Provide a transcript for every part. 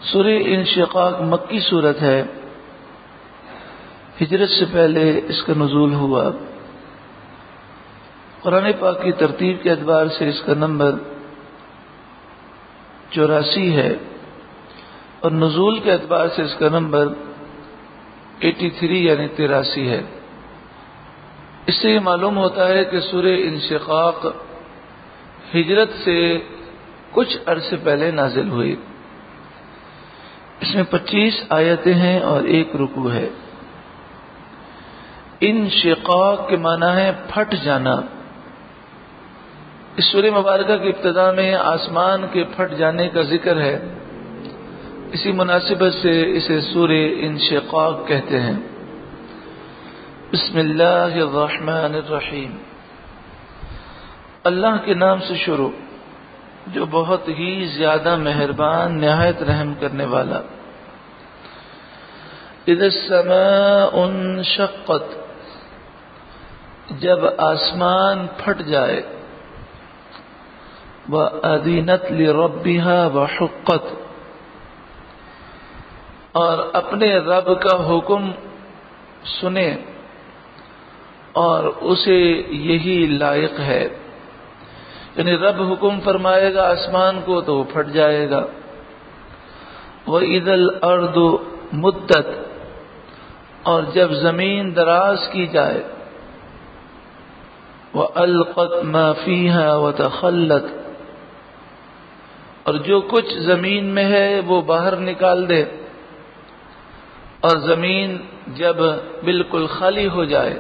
سورہ انشقاق مکی صورت ہے، ہجرت سے پہلے اس کا نزول ہوا۔ قرآن پاک کی ترتیب کے اعتبار سے اس کا نمبر 84 ہے اور نزول کے اعتبار سے اس کا نمبر 83 یعنی 83 ہے۔ اس سے یہ معلوم ہوتا ہے کہ سورہ انشقاق ہجرت سے کچھ عرصے پہلے نازل ہوئی۔ اس میں 25 آیتیں ہیں اور 1 رکوع ہے۔ انشقاق کے معنی ہے پھٹ جانا۔ اس سورہ مبارکہ کی ابتدا میں آسمان کے پھٹ جانے کا ذکر ہے، اسی مناسبت سے اسے سورہ انشقاق کہتے ہیں۔ بسم اللہ الرحمن الرحیم، اللہ کے نام سے شروع جو بہت ہی زیادہ مہربان نہایت رحم کرنے والا۔ اذا السماء انشقت، جب آسمان پھٹ جائے، وَأَذِنَتْ لِرَبِّهَا وَحُقَّتْ، اور اپنے رب کا حکم سنے اور اسے یہی لائق ہے، یعنی رب حکم فرمائے گا آسمان کو تو وہ پھٹ جائے گا۔ وَإِذَا الْأَرْضُ مُدَّتْ، اور جب زمین دراز کی جائے، وَأَلْقَتْ مَا فِيهَا وَتَخَلَّتْ، اور جو کچھ زمین میں ہے وہ باہر نکال دے، اور زمین جب بالکل خالی ہو جائے،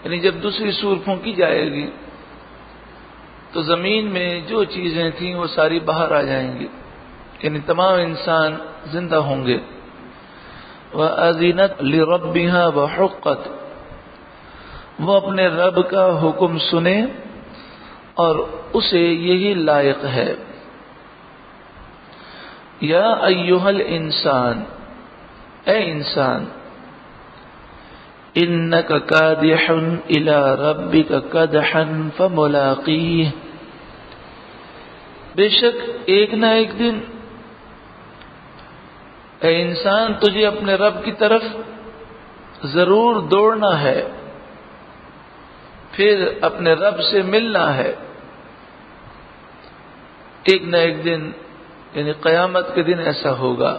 یعنی جب دوسری سور پھونکی جائے گی تو زمین میں جو چیزیں تھیں وہ ساری باہر آ جائیں گی، یعنی تمام انسان زندہ ہوں گے۔ وَأَذِنَتْ لِرَبِّهَا وَحُقَّتْ، وہ اپنے رب کا حکم سنے اور اسے یہی لائق ہے۔ یا ایھا الانسان، اے انسان، انک کادح الی ربک کدحا فملاقیہ، بے شک ایک نہ ایک دن اے انسان تجھے اپنے رب کی طرف ضرور دوڑنا ہے، پھر اپنے رب سے ملنا ہے۔ ایک نہ ایک دن یعنی قیامت کے دن ایسا ہوگا،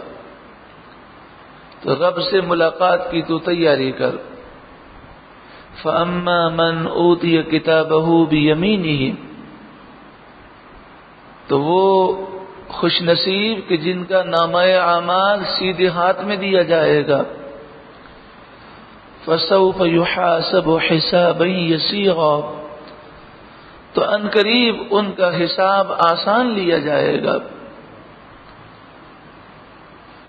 تو رب سے ملاقات کی تو تیاری کر۔ فَأَمَّا مَنْ أُوتِيَ كِتَابَهُ بِيَمِينِهِ، تو وہ خوش نصیب کہ جن کا نامہ اعمال سیدھے ہاتھ میں دیا جائے گا۔ فَسَوْفَ يُحَاسَبُ حِسَابًا يَسِيرًا، تو ان قریب ان کا حساب آسان لیا جائے گا۔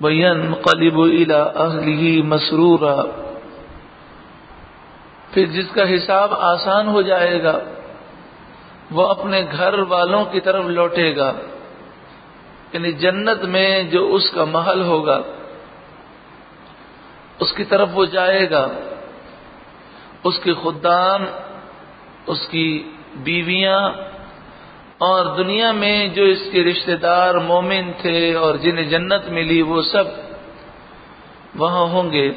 وَيَنْقَلِبُ إِلَىٰ أَهْلِهِ مَسْرُورًا، پھر جس کا حساب آسان ہو جائے گا وہ اپنے گھر والوں کی طرف لوٹے گا، یعنی جنت میں جو اس کا محل ہوگا اس کی طرف وہ جائے گا۔ اس کے خدام، اس کی بیویاں اور دنیا میں جو اس کے رشتہ دار مومن تھے اور جنہیں جنت ملی وہ سب وہاں ہوں گے،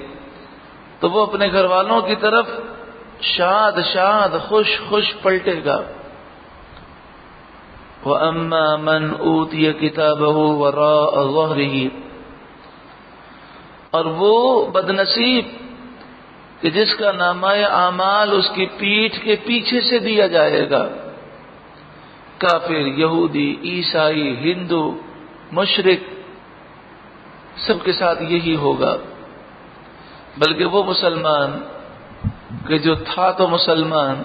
تو وہ اپنے گھر والوں کی طرف شاد شاد خوش خوش پلٹے گا۔ وَأَمَّا مَنْ أُوتِيَ كِتَابَهُ وَرَاءَ ظَهْرِهِ، اور وہ بدنصیب کہ جس کا نامہ اعمال اس کی پیٹھ کے پیچھے سے دیا جائے گا۔ کافر، یہودی، عیسائی، ہندو، مشرک، سب کے ساتھ یہی ہوگا۔ بلکہ وہ مسلمان کہ جو تھا تو مسلمان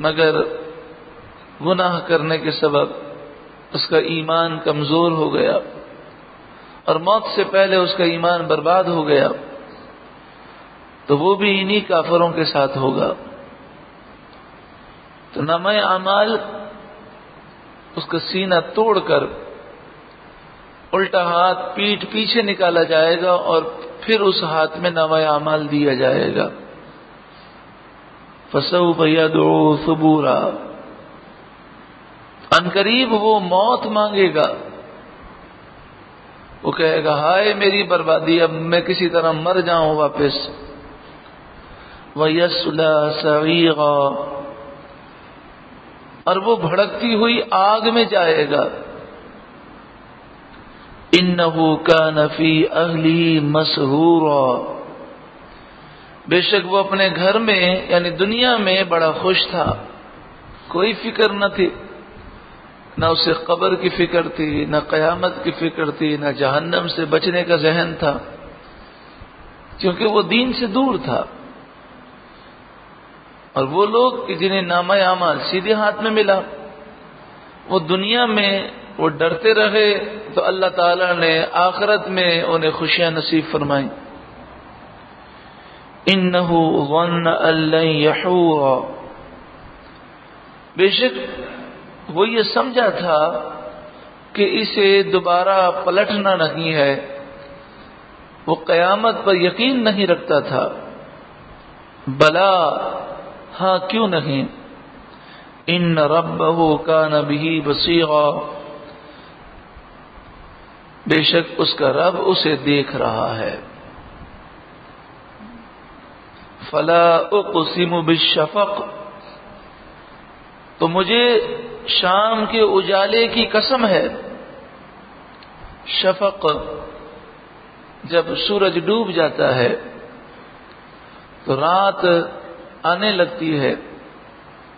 مگر گناہ کرنے کے سبب اس کا ایمان کمزور ہو گیا اور موت سے پہلے اس کا ایمان برباد ہو گیا، تو وہ بھی انہی کافروں کے ساتھ ہوگا۔ تو نامہ اعمال اس کا سینہ توڑ کر الٹا ہاتھ پیٹھ پیچھے نکالا جائے گا اور پھر اس ہاتھ میں نامہ اعمال دیا جائے گا۔ فَسَوْفَ يَدْعُو ثُبُورًا، ان قریب وہ موت مانگے گا، وہ کہے گا ہائے میری بربادی، اب میں کسی طرح مر جاؤں واپس۔ وَيَصْلَىٰ سَعِيرًا، اور وہ بھڑکتی ہوئی آگ میں جائے گا۔ إِنَّهُ كَانَ فِي أَهْلِهِ مَسْرُورًا، بے شک وہ اپنے گھر میں یعنی دنیا میں بڑا خوش تھا، کوئی فکر نہ تھی، نہ اسے قبر کی فکر تھی، نہ قیامت کی فکر تھی، نہ جہنم سے بچنے کا ذہن تھا، کیونکہ وہ دین سے دور تھا۔ اور وہ لوگ کہ جنہیں نامہ اعمال سیدھے ہاتھ میں ملا، وہ دنیا میں وہ ڈرتے رہے تو اللہ تعالیٰ نے آخرت میں انہیں خوشیاں نصیب فرمائیں۔ إِنَّهُ ظَنَّ أَن لَّن يَحُورَ، بے شک وہ یہ سمجھا تھا کہ اسے دوبارہ پلٹنا نہیں ہے، وہ قیامت پر یقین نہیں رکھتا تھا۔ بلا، ہاں کیوں نہیں، ان ربہ کان بہ بصیرا، بے شک اس کا رب اسے دیکھ رہا ہے۔ فلا اقسم بالشفق، تو مجھے شام کے اجالے کی قسم ہے۔ شفق، جب سورج ڈوب جاتا ہے تو رات آنے لگتی ہے،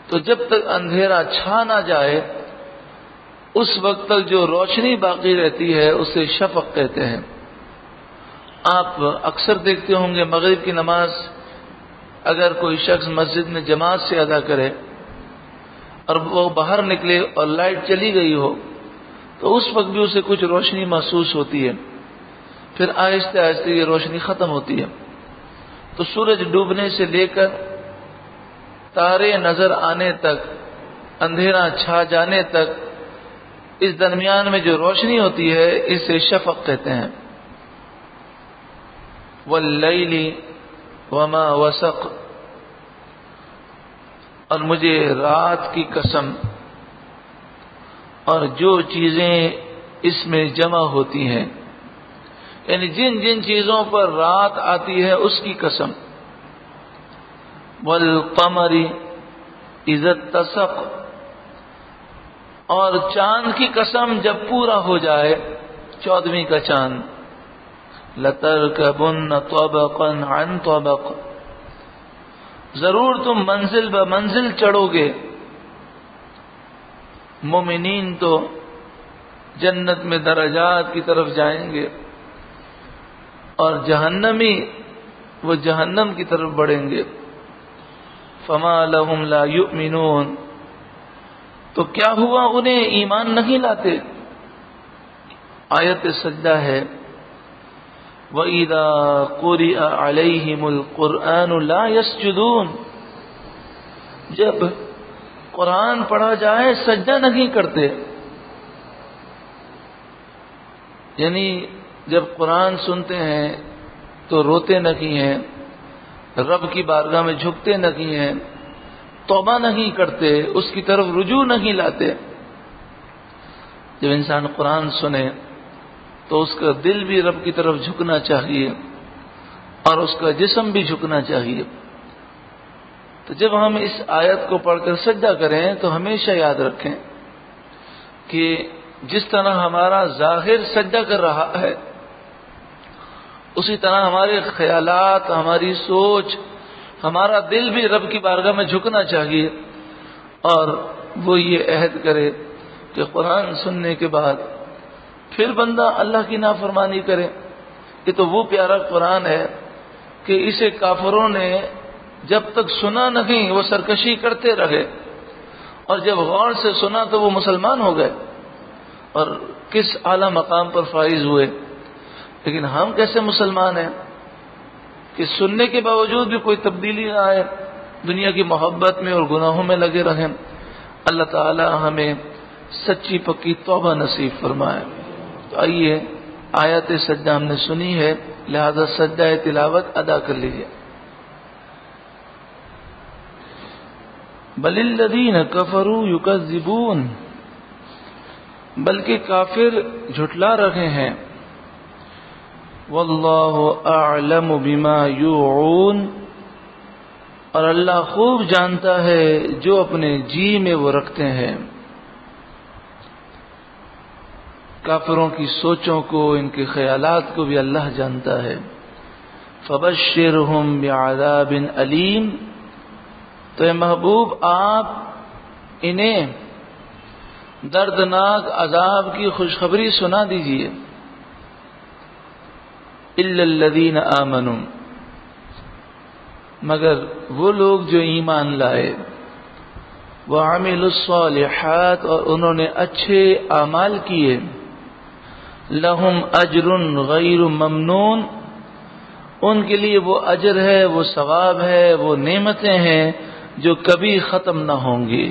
تو جب تک اندھیرا چھا نہ جائے اس وقت تک جو روشنی باقی رہتی ہے اسے شفق کہتے ہیں۔ آپ اکثر دیکھتے ہوں گے مغرب کی نماز اگر کوئی شخص مسجد میں جماعت سے ادا کرے اور وہ باہر نکلے اور لائٹ چلی گئی ہو تو اس وقت بھی اسے کچھ روشنی محسوس ہوتی ہے، پھر آہستہ آہستہ یہ روشنی ختم ہوتی ہے۔ تو سورج ڈوبنے سے لے کر تارے نظر آنے تک، اندھیرا چھا جانے تک، اس درمیان میں جو روشنی ہوتی ہے اسے شفق کہتے ہیں۔ واللیل وما وسق، اور مجھے رات کی قسم اور جو چیزیں اس میں جمع ہوتی ہیں، یعنی جن جن چیزوں پر رات آتی ہے اس کی قسم۔ والقمر اذا اتسق، اور چاند کی قسم جب پورا ہو جائے، 14ویں کا چاند۔ لترکبن طبقا عن طبق، ضرور تم منزل بہ منزل چڑھو گے۔ مومنین تو جنت میں درجات کی طرف جائیں گے اور جہنمی وہ جہنم کی طرف بڑھیں گے۔ فما لهم لا يؤمنون، تو کیا ہوا انہیں ایمان نہیں لاتے؟ آیت سجدہ ہے وَإِذَا قُرِئَ عَلَيْهِمُ الْقُرْآنُ لَا يَسْجُدُونَ، جب قرآن پڑھا جائے سجدہ نہیں کرتے، یعنی جب قرآن سنتے ہیں تو روتے نہیں ہیں، رب کی بارگاہ میں جھکتے نہیں ہیں، توبہ نہیں کرتے، اس کی طرف رجوع نہیں لاتے۔ جب انسان قرآن سنے تو اس کا دل بھی رب کی طرف جھکنا چاہیے اور اس کا جسم بھی جھکنا چاہیے۔ تو جب ہم اس آیت کو پڑھ کر سجدہ کریں تو ہمیشہ یاد رکھیں کہ جس طرح ہمارا ظاہر سجدہ کر رہا ہے اسی طرح ہمارے خیالات، ہماری سوچ، ہمارا دل بھی رب کی بارگاہ میں جھکنا چاہیے، اور وہ یہ عہد کرے کہ قرآن سننے کے بعد پھر بندہ اللہ کی نافرمانی کرے۔ یہ تو وہ پیارا قرآن ہے کہ اسے کافروں نے جب تک سنا نہیں وہ سرکشی کرتے رہے، اور جب غور سے سنا تو وہ مسلمان ہو گئے اور کس اعلیٰ مقام پر فائز ہوئے۔ لیکن ہم کیسے مسلمان ہیں کہ سننے کے باوجود بھی کوئی تبدیلی نہ آئے، دنیا کی محبت میں اور گناہوں میں لگے رہیں۔ اللہ تعالی ہمیں سچی پکی توبہ نصیب فرمائے۔ تو آئیے، آیت سجدہ ہم نے سنی ہے، لہذا سجدہ تلاوت ادا کر لیجیے۔ بل الذین کفروا یکذبون، بلکہ کافر جھٹلا رہے ہیں۔ واللہ اعلم بما یوعون، اور اللہ خوب جانتا ہے جو اپنے جی میں وہ رکھتے ہیں۔ کافروں کی سوچوں کو، ان کے خیالات کو بھی اللہ جانتا ہے۔ فبشرہم بعذاب علیم، تو اے محبوب آپ انہیں دردناک عذاب کی خوشخبری سنا دیجیے۔ الا الذین آمنوا، مگر وہ لوگ جو ایمان لائے، وعملوا الصالحات، اور انہوں نے اچھے اعمال کیے، لہم اجر غیر ممنون، ان کے لیے وہ اجر ہے، وہ ثواب ہے، وہ نعمتیں ہیں جو کبھی ختم نہ ہوں گی۔